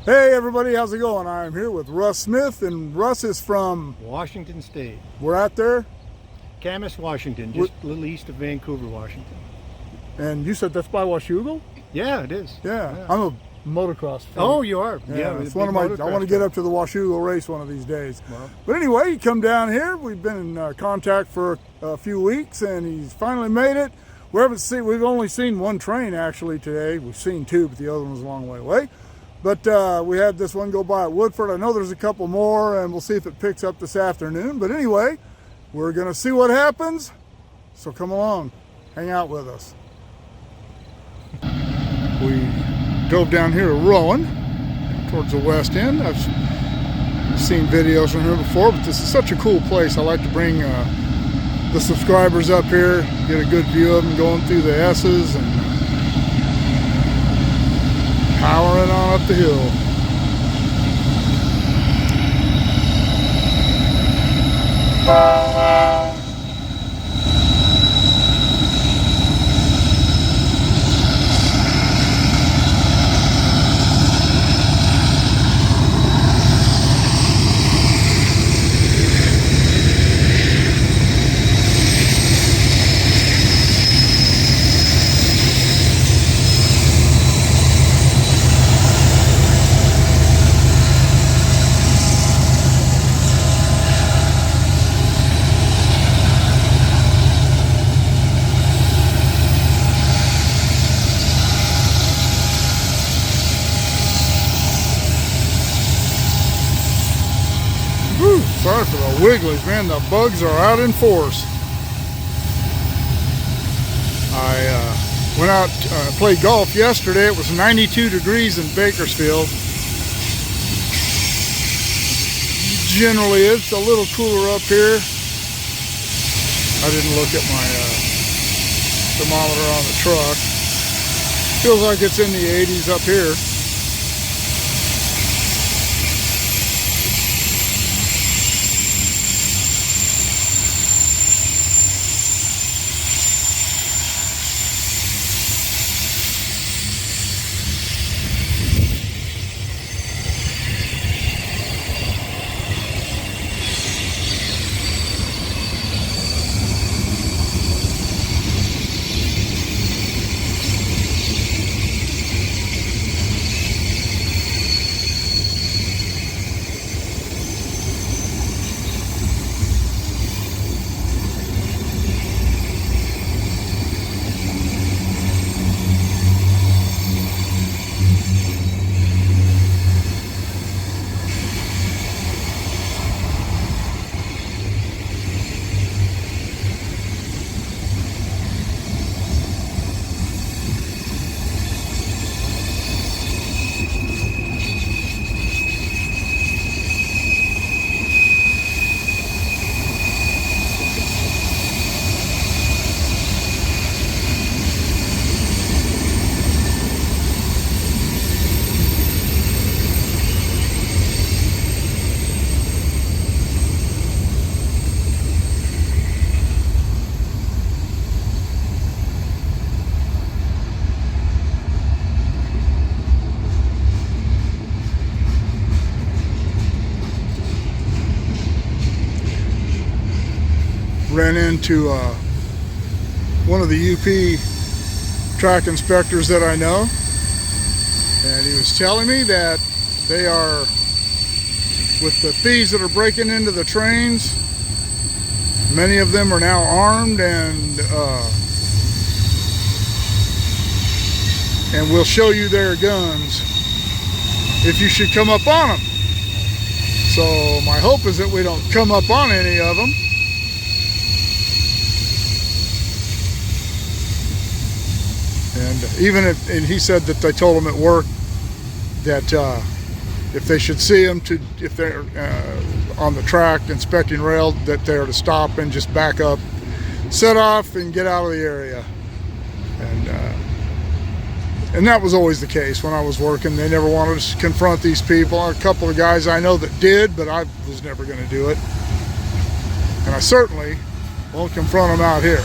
Hey everybody, how's it going? I'm here with Russ Smith, and Russ is from Washington State. we're out there, Camas, Washington, just a little east of Vancouver, Washington. and you said that's by Washougal? Yeah, it is. Yeah, I'm a motocross fan. Oh, you are? Yeah, it's big one of my. I motocross want to get fan. up to the Washougal race one of these days. Well, But anyway, you come down here. We've been in contact for a few weeks, and he's finally made it. We've only seen one train actually today. We've seen two, but the other one was a long way away. But we had this one go by at Woodford. I know there's a couple more, and we'll see if it picks up this afternoon. But anyway, we're going to see what happens. So come along, hang out with us. We drove down here to Rowan, towards the west end. I've seen videos from here before, but this is such a cool place. I like to bring the subscribers up here, get a good view of them going through the S's and powering on up the hill. Whew, sorry for the wigglies, man. The bugs are out in force. I went out, played golf yesterday. It was 92 degrees in Bakersfield. Generally, it's a little cooler up here. I didn't look at my thermometer on the truck. Feels like it's in the 80s up here. Ran into one of the UP track inspectors that I know, and he was telling me that they are, with the thieves that are breaking into the trains, many of them are now armed and will show you their guns if you should come up on them. So my hope is that we don't come up on any of them. And he said that they told him at work that if they should see him, if they're on the track inspecting rail, that they're to stop and just back up, set off, and get out of the area. And that was always the case when I was working. They never wanted to confront these people. A couple of guys I know that did, but I was never going to do it. And I certainly won't confront them out here.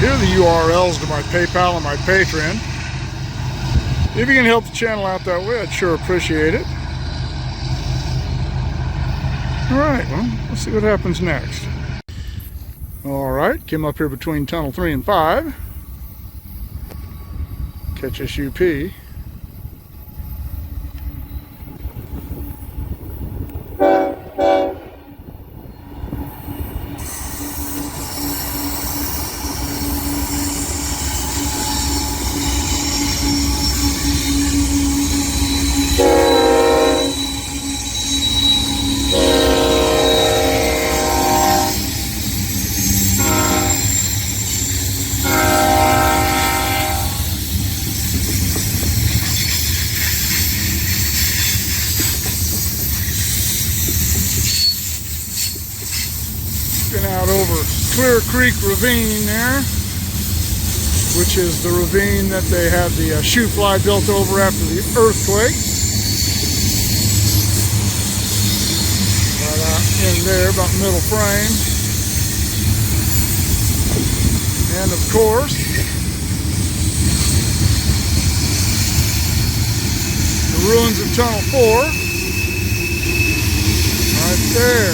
Here are the URLs to my PayPal and my Patreon. If you can help the channel out that way, I'd sure appreciate it. Alright, well, let's see what happens next. Alright, came up here between tunnel 3 and 5. Catch this UP. Out over Clear Creek Ravine there, which is the ravine that they had the shoe fly built over after the earthquake. Right out in there, about middle frame. And of course, the ruins of Tunnel 4, right there.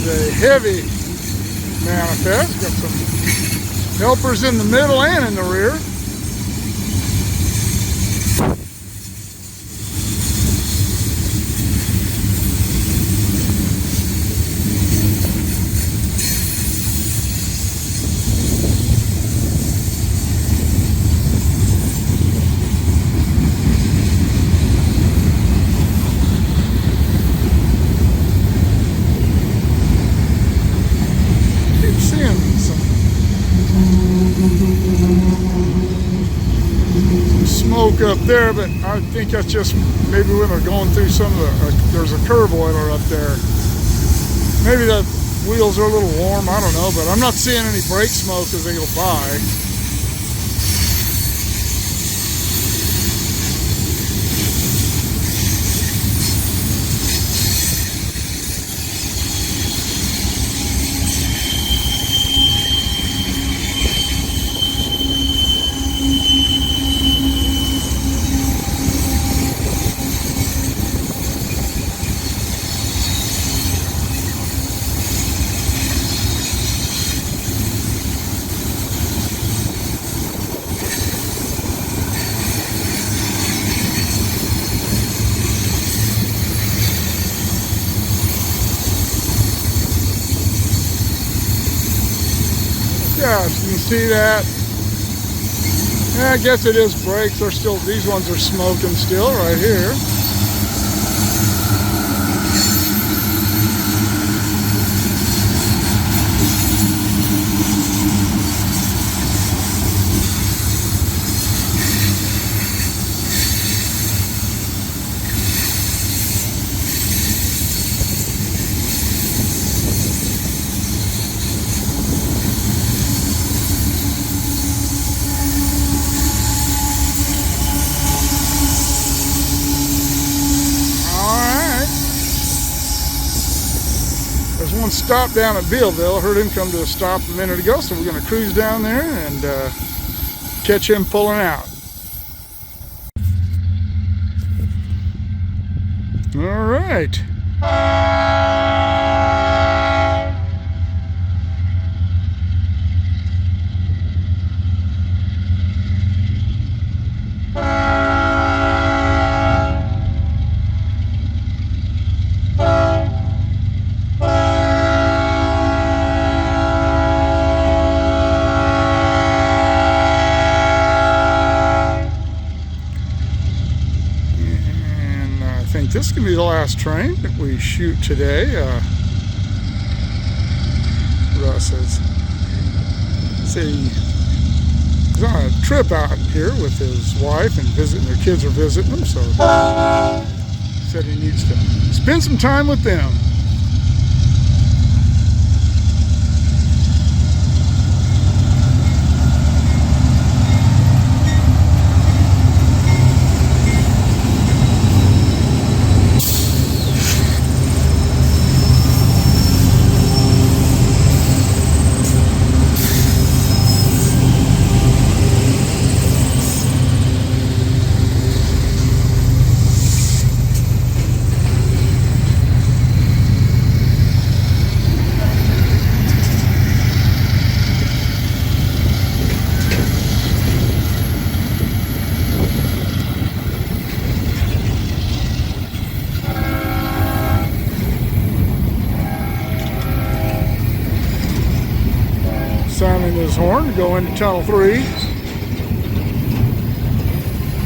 A heavy manifest. Got some helpers in the middle and in the rear. Smoke up there, but I think that's just maybe when they're going through some of the, there's a curb oiler up there. Maybe the wheels are a little warm, I don't know, but I'm not seeing any brake smoke as they go by. Yeah, you can see that. Yeah, I guess it is brakes. They're still, these ones are smoking still right here. One stop down at Bealville. I heard him come to a stop a minute ago, so we're going to cruise down there and catch him pulling out. All right. I think this can be the last train that we shoot today. Russ says, let's see, He's on a trip out here with his wife and visiting. Their kids are visiting him, so said he needs to spend some time with them. Sounding his horn to go into tunnel 3.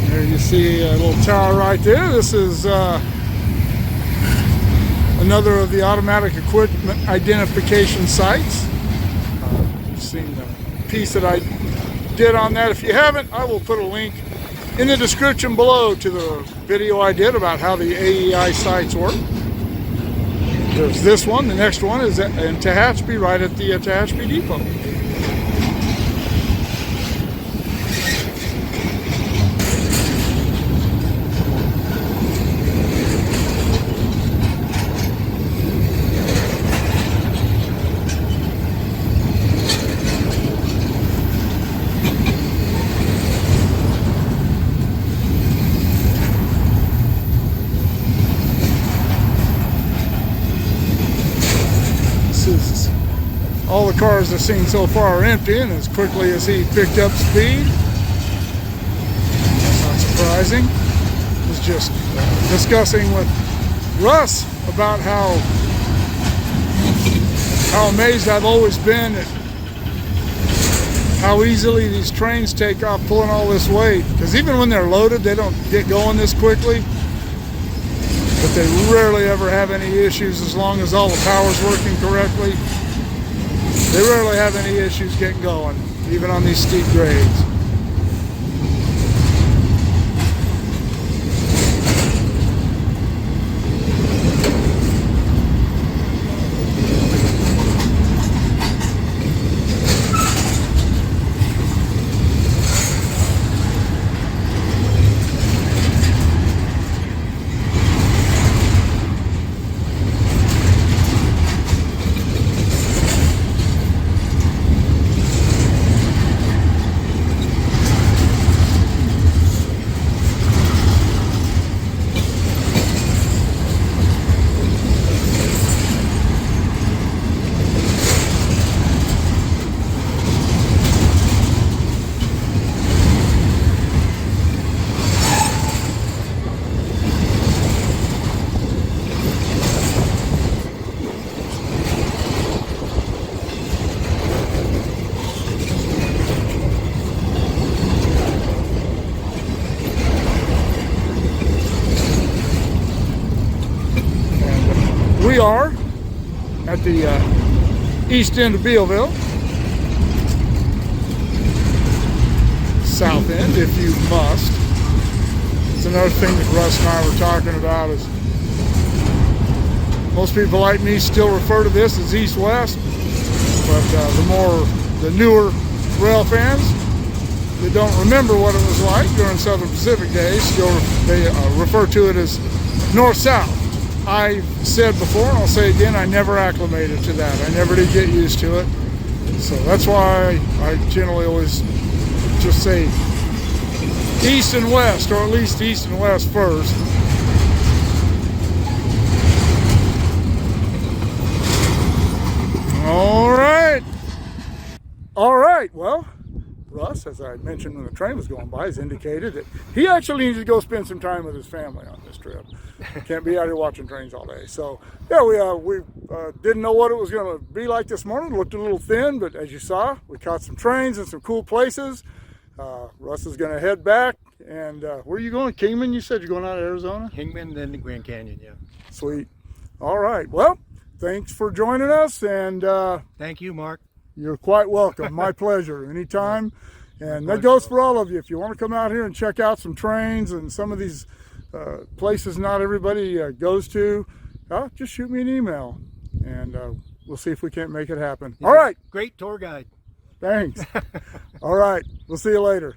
There you see a little tower right there. This is another of the automatic equipment identification sites. You've seen the piece that I did on that. If you haven't, I will put a link in the description below to the video I did about how the AEI sites work. There's this one. The next one is in Tehachapi, right at the Tehachapi Depot. All the cars I've seen so far are empty, and as quickly as he picked up speed, that's not surprising. I was just discussing with Russ about how amazed I've always been at how easily these trains take off pulling all this weight. Because even when they're loaded, they don't get going this quickly. But they rarely ever have any issues as long as all the power's working correctly. They rarely have any issues getting going, even on these steep grades. We are at the east end of Bealville, south end if you must. It's another thing that Russ and I were talking about is most people like me still refer to this as east-west, but the newer rail fans that don't remember what it was like during Southern Pacific days, they refer to it as north-south. I said before, and I'll say again, I never acclimated to that. I never did get used to it. So that's why I generally always just say east and west, or at least east and west first. All right. All right, well, Russ, as I mentioned when the train was going by, has indicated that he actually needs to go spend some time with his family on this trip. Can't be out here watching trains all day. So, yeah, we didn't know what it was going to be like this morning. It looked a little thin, but as you saw, we caught some trains in some cool places. Russ is going to head back. And where are you going? Kingman, you said you're going out of Arizona? Kingman, then the Grand Canyon, yeah. Sweet. All right. Well, thanks for joining us. And thank you, Mark. you're quite welcome. My pleasure. Anytime. And that goes for all of you. If you want to come out here and check out some trains and some of these places not everybody goes to, just shoot me an email, and we'll see if we can't make it happen. All right. Great tour guide. Thanks. All right. We'll see you later.